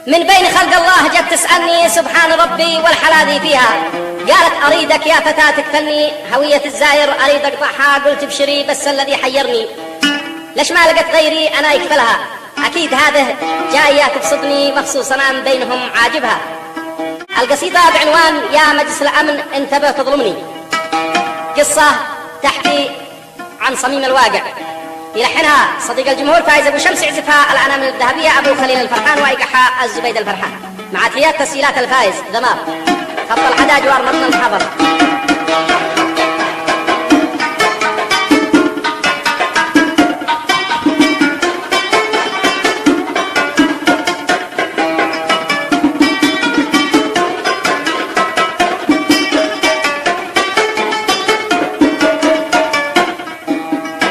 من بين خلق الله جت تسألني سبحان ربي والحلاذي فيها. قالت أريدك يا فتاة تكفلني هوية الزاير أريد أقطعها. قلت ابشري بس الذي حيرني ليش ما لقت غيري أنا يكفلها. أكيد هذه جاية تقصدني مخصوص أنا من بينهم عاجبها. القصيدة بعنوان يا مجلس الأمن انتبه تظلمني. قصة تحكي عن صميم الواقع يلحنها صديق الجمهور فايز أبو شمس يعزفها الأنامل الذهبية أبو خليل الفرحان ويقحها الزبيد الفرحان مع تحيات تسجيلات الفايز ذمار خط الحدا جوار مبنى المحافظة.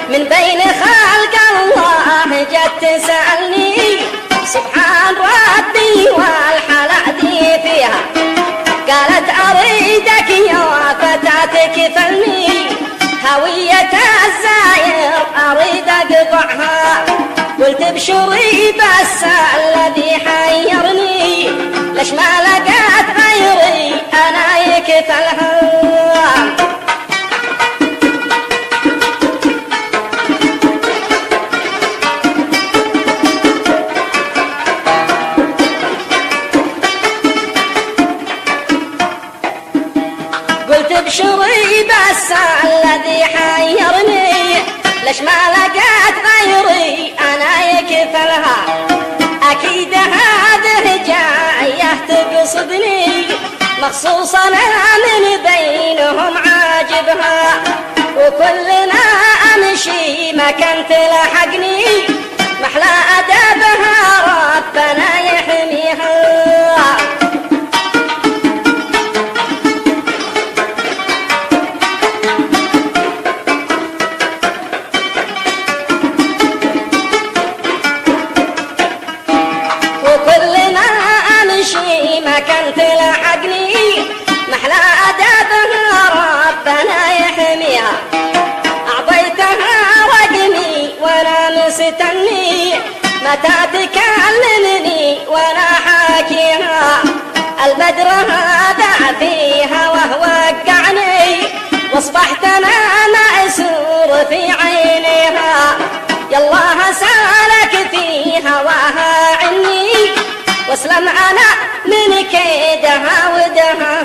من بين خلق الله جت تسألني سبحان ربي والحلاذي فيها. قالت أريدك يا فتاة كفلني هوية الزاير أريد أقطعها. قلت ابشري بس الذي حيرني ليش ما لقيت غيري أنا يكفلها. ابشري بس الذي حيرني ليش ما لقيت غيري انا يكفلها. اكيد هذه جايه تقصدني مخصوص انا من بينهم عاجبها. وكلنا امشي مكان تلحقني محلى ادبها ربنا يحميها. كان تلحقني محلى أدبها ربنا يحميها. أعطيتها رقمي وأنا مستني متى تكلمني وأنا حاكيها. البدر هذا فيها وهو وقعني واصبحت أنا مأسور في عينيها. يالله سالك في هواها عني واسلم انا من كيدها ودها.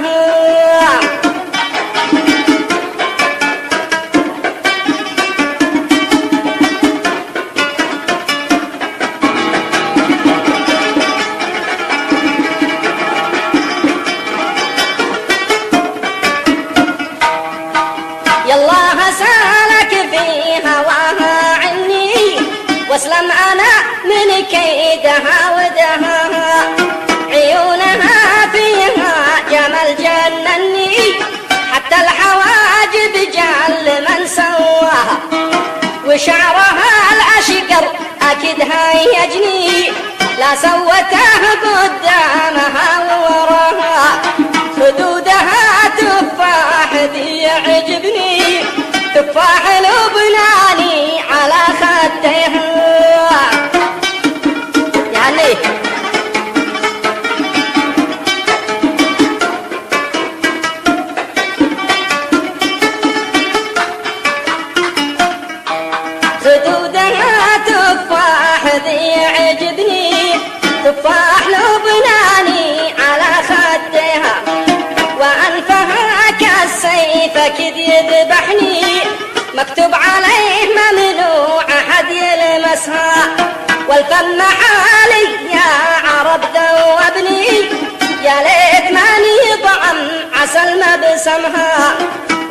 يالله سالك في هواها عني واسلم انا من كيدها ودها. عيونها فيها جمال جنني حتى الحواجب جل من سواها. وشعرها الأشقر أكيد هيجني لا سوته قدامها ووراها. خدودها تفاح ذي يعجبني تفاح لبناني على خديها. يعني خدودها تفاح ذي يعجبني تفاح لبناني على خديها. وأنفها كالسيف أكيد يذبحني مكتوب عليه ممنوع أحد يلمسها. والفم حالي يا عرب ذوبني يا ليت ماني طعم عسل مبسمها.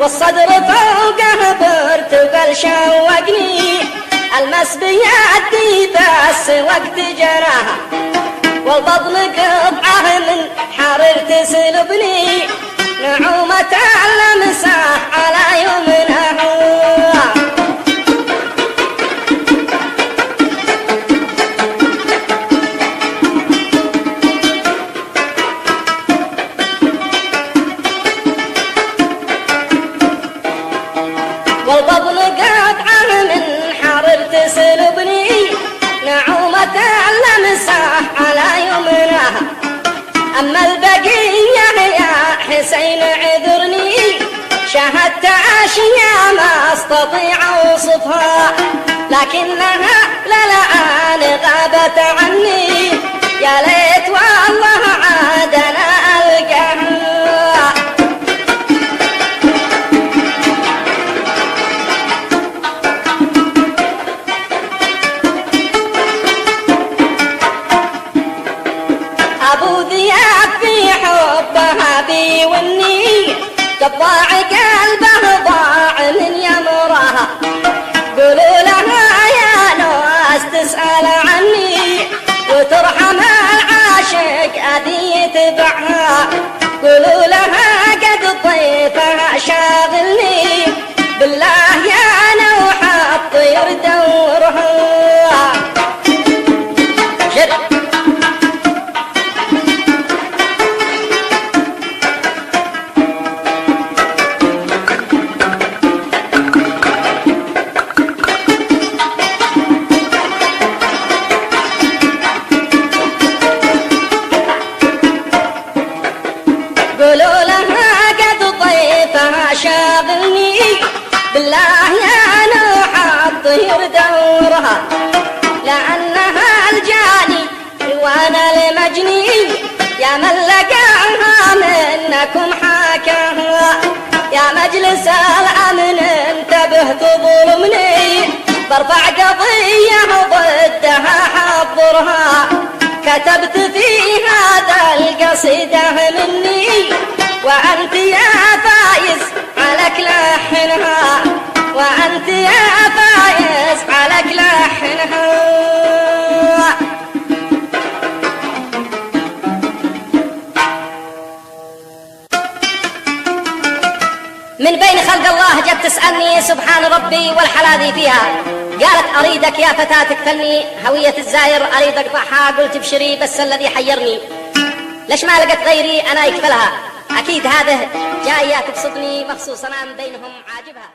والصدر فوقه برتقال شوقني المس بيدي بس وقت جراها. والبطن قطعه من حرر تسلبني نعومة المساح على يمنها. والبطن قطعه من حرر تسلبني نعومة المساح على يمنها. استطيع اوصفها، لكنها للآن غابت عني، يا ليت والله عاد انا القاها. ابو ذياب في حبها بيوني، قطاع قلبه ضاع من يمرها، قولوا لها يا ناس تسأل عني، وترحم العاشق اذي يتبعها، قولوا لها قد طيفها شاغلني، بالله يا نوح الطير دورها. قولوا لها قد ضيفها شاغلني، بالله يا نوح الطير دورها، لأنها الجاني وانا المجني، يا من لقاها منكم حاكاها، يا مجلس الأمن انتبه تظلمني، برفع قضية ضدها حضرها، كتبت في هذا القصيدة مني، وأنت يا فايز عليك لحنها، وأنت يا فايز عليك لحنها. من بين خلق الله جت تسألني سبحان ربي والحلاذي فيها، قالت أريدك يا فتاة تكفلني، هوية الزاير أريد أقطعها، قلت ابشري بس الذي حيرني، ليش ما لقت غيري أنا يكفلها، أكيد هذه جاية تبسطني مخصوص، أنا من بينهم عاجبها.